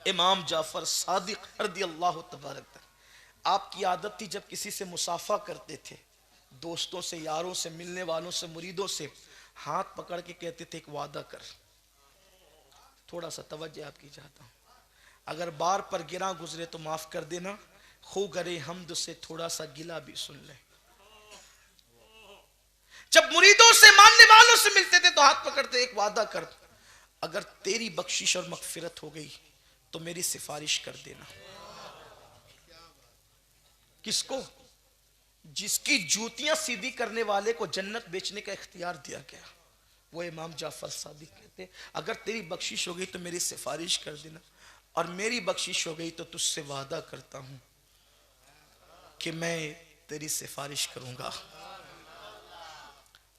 امام جعفر صادق رضی اللہ تبارک تعالی، آپ کی عادت تھی جب کسی سے مصافحہ کرتے تھے، دوستوں سے، یاروں سے، ملنے والوں سے، مریدوں سے، ہاتھ پکڑ کے کہتے تھے ایک وعدہ کر، تھوڑا سا توجہ آپ کی چاہتا ہوں، اگر بار پر گراں گزرے تو معاف کر دینا، خو گرے حمد سے تھوڑا سا گلا بھی سن لے۔ جب مریدوں سے، ماننے والوں سے ملتے تھے تو ہاتھ پکڑتے ایک وعدہ کر، اگر تیری بخشش اور مغفرت ہو گئی تو میری سفارش کر دینا۔ کس کو؟ جس کی جوتیاں سیدھی کرنے والے کو جنت بیچنے کا اختیار دیا گیا، وہ امام جعفر صادق کہتے اگر تیری بخشش ہو گئی تو میری سفارش کر دینا، اور میری بخشش ہو گئی تو تجھ سے وعدہ کرتا ہوں کہ میں تیری سفارش کروں گا۔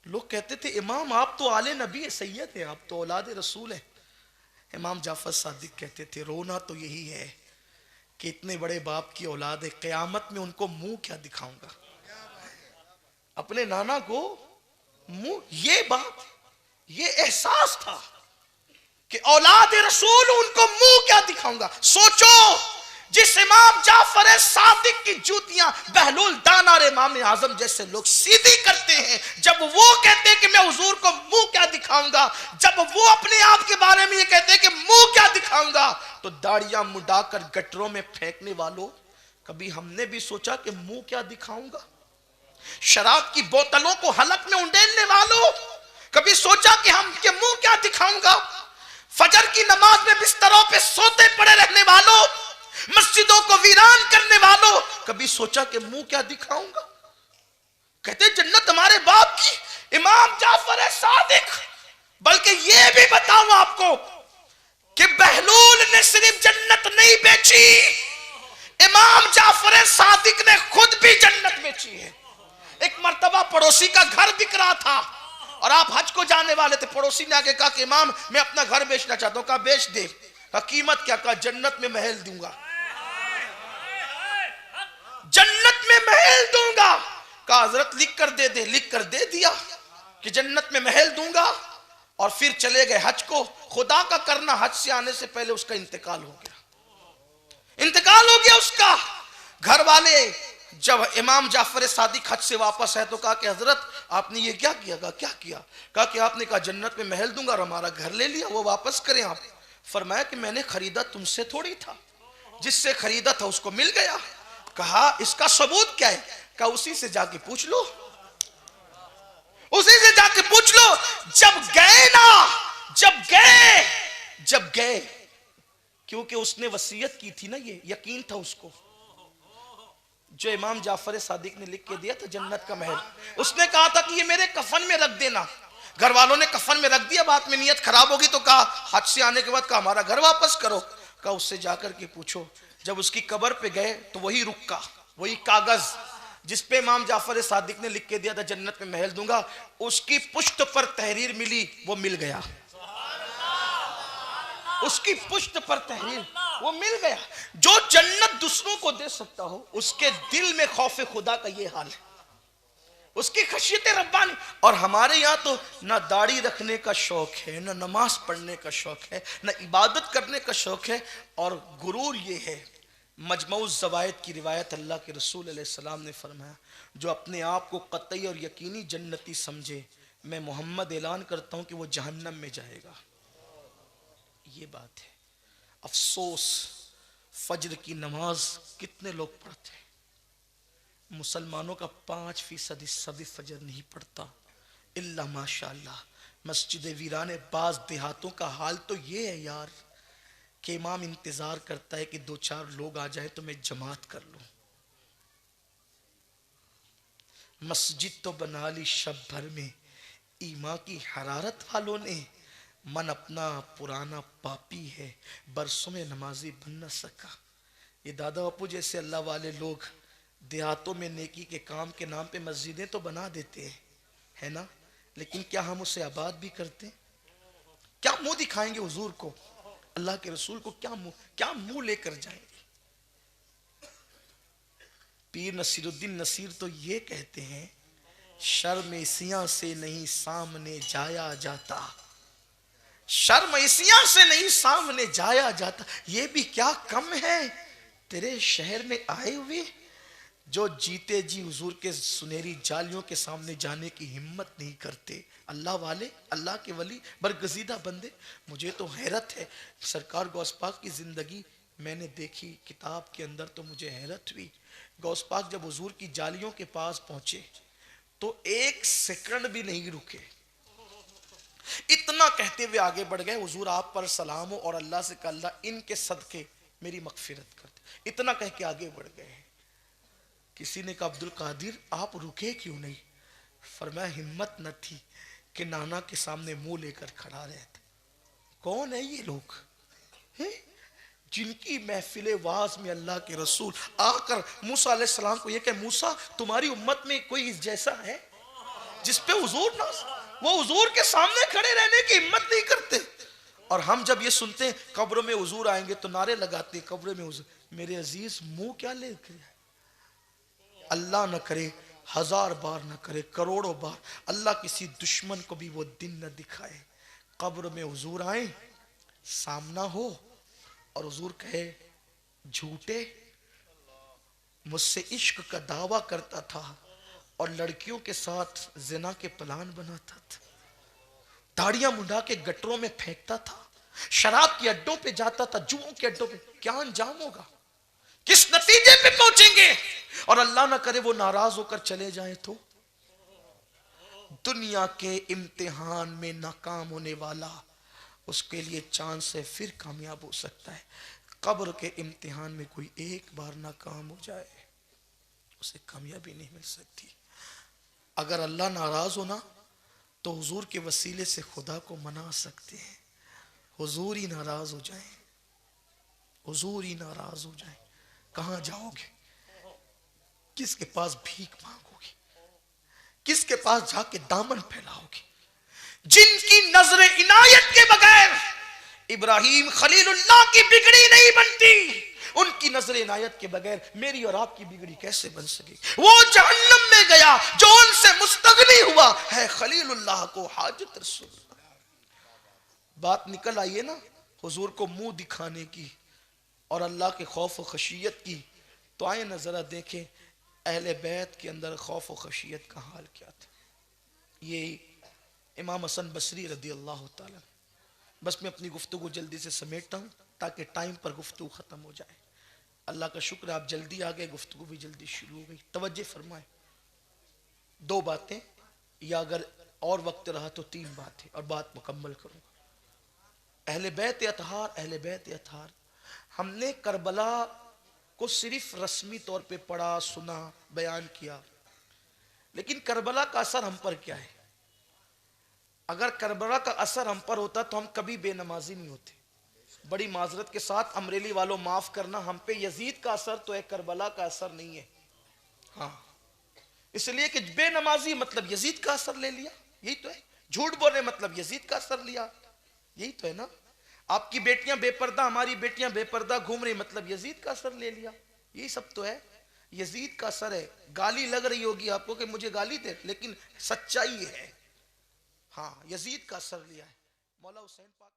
لوگ کہتے تھے امام آپ تو آل نبی سید ہیں، آپ تو اولاد رسول ہیں۔ امام جعفر صادق کہتے تھے رونا تو یہی ہے کہ اتنے بڑے باپ کی اولاد ہے، قیامت میں ان کو منہ کیا دکھاؤں گا، اپنے نانا کو منہ، یہ بات، یہ احساس تھا کہ اولاد رسول ان کو منہ کیا دکھاؤں گا۔ سوچو جس امام جعفر صادق کی جوتیاں بہلول دانار امام اعظم جیسے لوگ سیدھی کرتے ہیں، جب وہ کہتے ہیں کہ میں حضور کو منہ کیا دکھاؤں گا، جب وہ اپنے آپ کے بارے میں یہ کہتے ہیں کہ منہ کیا دکھاؤں گا، تو داڑیاں مڈا کر گٹروں میں پھینکنے والوں، کبھی ہم نے بھی سوچا کہ منہ کیا دکھاؤں گا؟ شراب کی بوتلوں کو حلق میں انڈیلنے والوں، کبھی سوچا کہ ہم کے منہ کیا دکھاؤں گا؟ فجر کی نماز میں بستروں پہ سوتے پڑے رہنے والوں، مسجدوں کو ویران کرنے والوں، کبھی سوچا کہ منہ کیا دکھاؤں گا؟ کہتے جنت ہمارے باپ کی، امام جعفر صادق۔ بلکہ یہ بھی بتاؤں آپ کو کہ بہلول نے صرف جنت نہیں بیچی، امام جعفر صادق نے خود بھی جنت بیچی ہے۔ ایک مرتبہ پڑوسی کا گھر بک رہا تھا اور آپ حج کو جانے والے تھے، پڑوسی نے آگے کہا کہ امام میں اپنا گھر بیچنا چاہتا ہوں، کہا بیچ دے، کہا قیمت کیا، کہا جنت میں محل دوں گا، جنت میں محل دوں گا، کہا حضرت لکھ کر دے دے، لکھ کر دے دیا کہ جنت میں محل دوں گا، اور پھر چلے گئے حج کو۔ خدا کا کرنا حج سے آنے سے پہلے اس کا انتقال ہو گیا، انتقال ہو گیا اس کا۔ گھر والے جب امام جعفر صادق حج سے واپس ہے تو کہا کہ حضرت آپ نے یہ کیا کیا؟ کہا کیا کیا؟ کہا کہ آپ نے کہا جنت میں محل دوں گا اور ہمارا گھر لے لیا، وہ واپس کریں آپ۔ فرمایا کہ میں نے خریدا تم سے تھوڑی تھا، جس سے خریدا تھا اس کو مل گیا۔ کہا اس کا ثبوت کیا ہے؟ کہا اسی سے جا کے پوچھ لو، اسی سے جا کے پوچھ لو۔ جب گئے نا، جب گئے کیونکہ اس نے وصیت کی تھی نا، یہ یقین تھا اس کو، جو امام جعفر صادق نے لکھ کے دیا تھا جنت کا محل، اس نے کہا تھا کہ یہ میرے کفن میں رکھ دینا۔ گھر والوں نے کفن میں رکھ دیا، بات میں نیت خراب ہوگی تو کہا حج سے آنے کے بعد کہا ہمارا گھر واپس کرو، کہا اس سے جا کر کے پوچھو۔ جب اس کی قبر پہ گئے تو وہی رکا، وہی کاغذ جس پہ امام جعفر صادق نے لکھ کے دیا تھا جنت میں محل دوں گا، اس کی پشت پر تحریر ملی، وہ مل گیا، اس کی پشت پر تحریر وہ مل گیا۔ جو جنت دوسروں کو دے سکتا ہو، اس کے دل میں خوف خدا کا یہ حال ہے، اس کی خشیت ربانی۔ اور ہمارے یہاں تو نہ داڑھی رکھنے کا شوق ہے، نہ نماز پڑھنے کا شوق ہے، نہ عبادت کرنے کا شوق ہے، اور غرور یہ ہے۔ مجموع الزوائد کی روایت، اللہ کے رسول علیہ السلام نے فرمایا جو اپنے آپ کو قطعی اور یقینی جنتی سمجھے، میں محمد اعلان کرتا ہوں کہ وہ جہنم میں جائے گا۔ یہ بات ہے۔ افسوس فجر کی نماز کتنے لوگ پڑھتے ہیں؟ مسلمانوں کا 5% حصہ بھی فجر نہیں پڑھتا، الا ماشاءاللہ۔ مسجد ویران بعض دیہاتوں کا حال تو یہ ہے یار کہ امام انتظار کرتا ہے کہ 2-4 لوگ آ جائیں تو میں جماعت کر لوں۔ مسجد تو بنا لی شب بھر میں ایمان کی حرارت والوں نے، من اپنا پرانا پاپی ہے برسوں میں نمازی بن نہ سکا۔ یہ دادا باپو جیسے اللہ والے لوگ دیہاتوں میں نیکی کے کام کے نام پہ مسجدیں تو بنا دیتے ہیں، ہے نا، لیکن کیا ہم اسے آباد بھی کرتے ہیں؟ کیا منہ دکھائیں گے حضور کو، اللہ کے رسول کو کیا منہ لے کر جائیں گے؟ پیر نصیر الدین نصیر تو یہ کہتے ہیں شرم سیاں سے نہیں سامنے جایا جاتا، شرم اسیاں سے نہیں سامنے جایا جاتا، یہ بھی کیا کم ہے تیرے شہر میں آئے ہوئے جو جیتے جی حضور کے سنہری جالیوں کے سامنے جانے کی ہمت نہیں کرتے۔ اللہ والے، اللہ کے ولی، برگزیدہ بندے، مجھے تو حیرت ہے، سرکار غوث پاک کی زندگی میں نے دیکھی کتاب کے اندر تو مجھے حیرت ہوئی۔ غوث پاک جب حضور کی جالیوں کے پاس پہنچے تو ایک سیکنڈ بھی نہیں رکے، اتنا کہتے ہوئے آگے بڑھ گئے، حضور آپ پر سلام ہو اور اللہ سے کہ اللہ ان کے صدقے میری مغفرت کر دے، اتنا کہہ کے آگے بڑھ گئے۔ کسی نے کہا عبد القادر آپ رکے کیوں نہیں؟ فرمایا ہمت نہ تھی کہ نانا کے سامنے منہ لے کر کھڑا رہتے۔ کون ہے یہ لوگ جن کی محفل واعظ میں اللہ کے رسول آ کر موسیٰ علیہ السلام کو یہ کہ موسیٰ تمہاری امت میں کوئی اس جیسا ہے جس پہ حضور نہ، وہ حضور کے سامنے کھڑے رہنے کی ہمت نہیں کرتے۔ اور ہم جب یہ سنتے ہیں قبر میں حضور آئیں گے تو نعرے لگاتے ہیں قبر میں حضور، میرے عزیز منہ کیا لے کر اللہ نہ کرے، ہزار بار نہ کرے، کروڑوں بار اللہ کسی دشمن کو بھی وہ دن نہ دکھائے قبر میں حضور آئیں سامنا ہو اور حضور کہے جھوٹے مجھ سے عشق کا دعویٰ کرتا تھا اور لڑکیوں کے ساتھ زنا کے پلان بناتا تھا، داڑیاں منڈا کے گٹروں میں پھینکتا تھا، شراب کے اڈوں پہ جاتا تھا، جوؤں کے اڈوں پہ، کیا انجام ہوگا؟ کس نتیجے پہ پہنچیں گے؟ اور اللہ نہ کرے وہ ناراض ہو کر چلے جائیں تو دنیا کے امتحان میں ناکام ہونے والا اس کے لیے چاند سے پھر کامیاب ہو سکتا ہے، قبر کے امتحان میں کوئی ایک بار ناکام ہو جائے اسے کامیابی نہیں مل سکتی۔ اگر اللہ ناراض ہونا تو حضور کے وسیلے سے خدا کو منا سکتے ہیں، حضور ہی ناراض ہو جائیں، حضور ہی ناراض ہو جائیں، کہاں جاؤ گے؟ کس کے پاس بھیک مانگو گے؟ کس کے پاس جا کے دامن پھیلاؤ گے؟ جن کی نظر عنایت کے بغیر ابراہیم خلیل اللہ کی بگڑی نہیں بنتی، ان کی نظر عنایت کے بغیر میری اور آپ کی بگڑی کیسے بن سکے؟ وہ جہنم میں گیا جو ان سے مستغنی ہوا ہے خلیل اللہ کو حاجت رسول اللہ۔ بات نکل آئیے نا حضور کو منہ دکھانے کی اور اللہ کے خوف و خشیت کی، تو آئیں نہ ذرا دیکھیں اہل بیت کے اندر خوف و خشیت کا حال کیا تھا۔ یہ امام حسن بصری رضی اللہ تعالیٰ، بس میں اپنی گفتگو جلدی سے سمیٹتا ہوں تاکہ ٹائم پر گفتگو ختم ہو جائے۔ اللہ کا شکر ہے آپ جلدی آگئے، گفتگو بھی جلدی شروع ہو گئی۔ توجہ فرمائیں، دو باتیں یا اگر اور وقت رہا تو تین باتیں اور بات مکمل کروں گا۔ اہل بیت اطہار، اہل بیت اطہار، ہم نے کربلا کو صرف رسمی طور پہ پڑھا، سنا، بیان کیا، لیکن کربلا کا اثر ہم پر کیا ہے؟ اگر کربلا کا اثر ہم پر ہوتا تو ہم کبھی بے نمازی نہیں ہوتے۔ بڑی معذرت کے ساتھ امریلی والوں معاف کرنا، ہم پہ یزید کا اثر تو ہے، کربلا کا اثر نہیں ہے۔ ہاں، اس لیے کہ بے نمازی مطلب یزید کا اثر لے لیا، یہی تو ہے۔ جھوٹ بولے مطلب یزید کا اثر لیا، یہی تو ہے نا۔ آپ کی بیٹیاں بے پردہ، ہماری بیٹیاں بے پردہ گھوم رہی، مطلب یزید کا اثر لے لیا، یہی سب تو ہے۔ یزید کا اثر ہے۔ گالی لگ رہی ہوگی آپ کو کہ مجھے گالی دے، لیکن سچائی ہے، ہاں یزید کا اثر لیا ہے۔ مولا حسین پاک